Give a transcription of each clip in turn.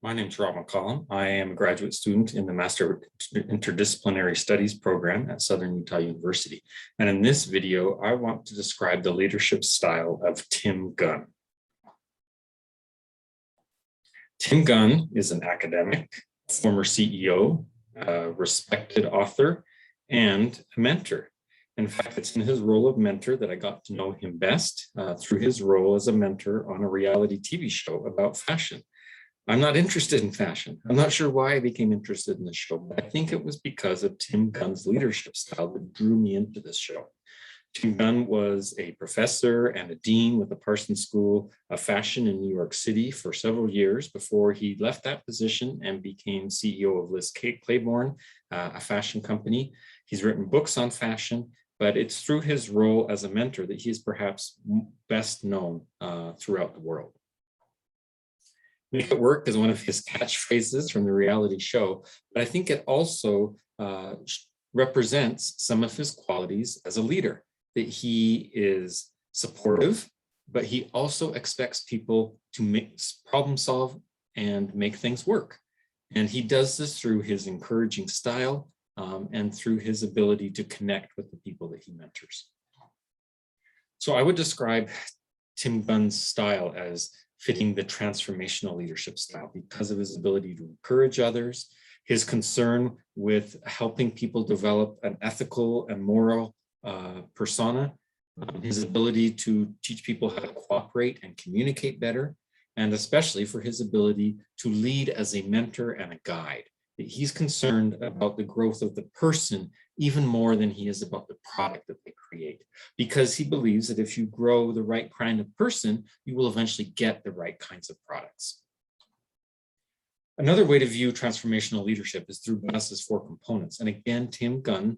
My name is Rob McCollum. I am a graduate student in the Master of Interdisciplinary Studies program at Southern Utah University. And in this video, I want to describe the leadership style of Tim Gunn. Tim Gunn is an academic, former CEO, a respected author, and a mentor. In fact, it's in his role of mentor that I got to know him best through his role as a mentor on a reality TV show about fashion. I'm not interested in fashion. I'm not sure why I became interested in this show, but I think it was because of Tim Gunn's leadership style that drew me into this show. Tim Gunn was a professor and a dean with the Parsons School of Fashion in New York City for several years before he left that position and became CEO of Liz Claiborne, a fashion company. He's written books on fashion, but it's through his role as a mentor that he is perhaps best known throughout the world. Make it work is one of his catchphrases from the reality show, but I think it also represents some of his qualities as a leader, that he is supportive, but he also expects people to problem solve and make things work. And he does this through his encouraging style and through his ability to connect with the people that he mentors. So I would describe Tim Gunn's style as fitting the transformational leadership style because of his ability to encourage others, his concern with helping people develop an ethical and moral persona, his ability to teach people how to cooperate and communicate better, and especially for his ability to lead as a mentor and a guide. He's concerned about the growth of the person even more than he is about the product that they create, because he believes that if you grow the right kind of person, you will eventually get the right kinds of products. Another way to view transformational leadership is through Gun's 4 components. And again, Tim Gunn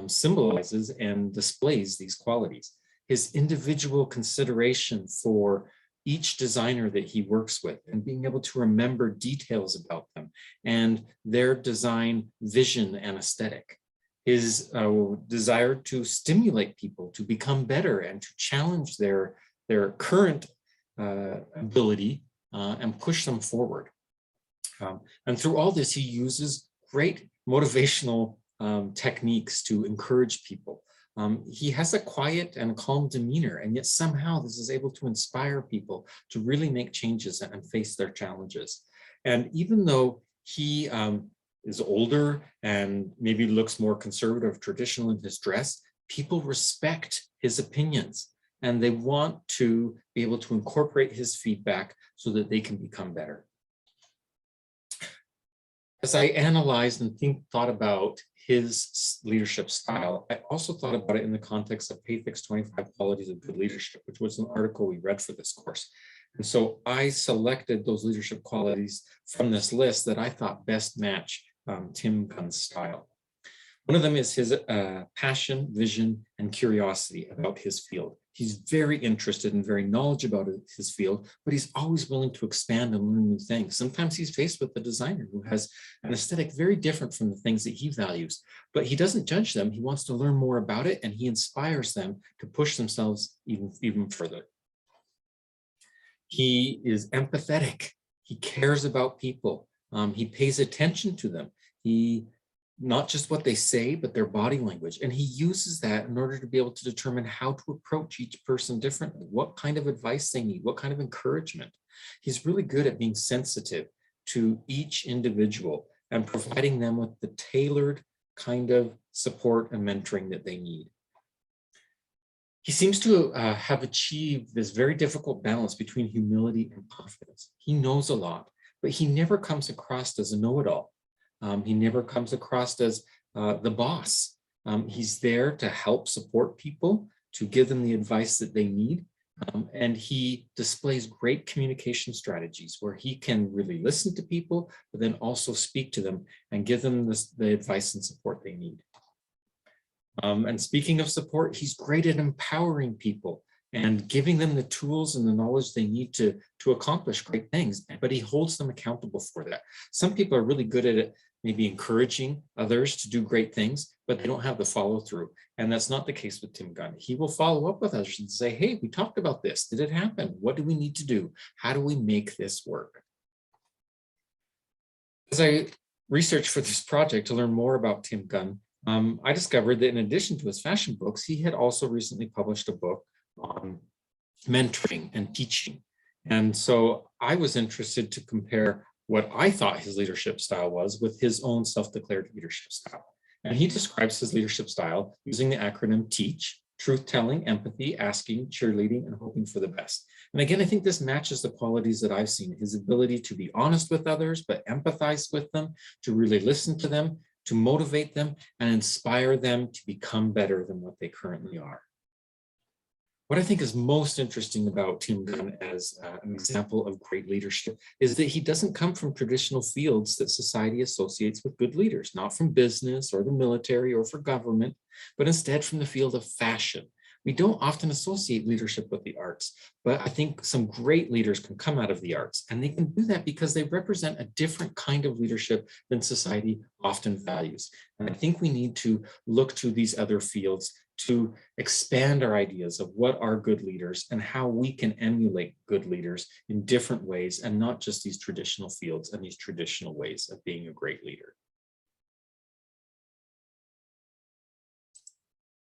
symbolizes and displays these qualities. His individual consideration for each designer that he works with and being able to remember details about them and their design vision and aesthetic. His desire to stimulate people to become better and to challenge their current ability and push them forward. And through all this, he uses great motivational techniques to encourage people. He has a quiet and calm demeanor, and yet somehow this is able to inspire people to really make changes and face their challenges. And even though he is older and maybe looks more conservative, traditional in his dress, people respect his opinions and they want to be able to incorporate his feedback so that they can become better. As I analyzed and thought about his leadership style, I also thought about it in the context of Pathak's 25 Qualities of Good Leadership, which was an article we read for this course. And so I selected those leadership qualities from this list that I thought best match Tim Gunn's style. One of them is his passion, vision, and curiosity about his field. He's very interested and very knowledgeable about his field, but he's always willing to expand and learn new things. Sometimes he's faced with a designer who has an aesthetic very different from the things that he values, but he doesn't judge them. He wants to learn more about it, and he inspires them to push themselves even further. He is empathetic. He cares about people. He pays attention to them. Not just what they say, but their body language. And he uses that in order to be able to determine how to approach each person differently, what kind of advice they need, what kind of encouragement. He's really good at being sensitive to each individual and providing them with the tailored kind of support and mentoring that they need. He seems to have achieved this very difficult balance between humility and confidence. He knows a lot, but he never comes across as a know-it-all. He never comes across as the boss. He's there to help support people, to give them the advice that they need. And he displays great communication strategies where he can really listen to people, but then also speak to them and give them the advice and support they need. And speaking of support, he's great at empowering people and giving them the tools and the knowledge they need to accomplish great things, but he holds them accountable for that. Some people are really good at it, maybe encouraging others to do great things, but they don't have the follow through. And that's not the case with Tim Gunn. He will follow up with others and say, hey, we talked about this. Did it happen? What do we need to do? How do we make this work? As I researched for this project to learn more about Tim Gunn, I discovered that in addition to his fashion books, he had also recently published a book on mentoring and teaching. And so I was interested to compare what I thought his leadership style was with his own self-declared leadership style. And he describes his leadership style using the acronym TEACH: truth-telling, empathy, asking, cheerleading, and hoping for the best. And again, I think this matches the qualities that I've seen: his ability to be honest with others, but empathize with them, to really listen to them, to motivate them, and inspire them to become better than what they currently are. What I think is most interesting about Tim Gunn as an example of great leadership is that he doesn't come from traditional fields that society associates with good leaders, not from business or the military or for government, but instead from the field of fashion. We don't often associate leadership with the arts, but I think some great leaders can come out of the arts, and they can do that because they represent a different kind of leadership than society often values. And I think we need to look to these other fields to expand our ideas of what are good leaders and how we can emulate good leaders in different ways, and not just these traditional fields and these traditional ways of being a great leader.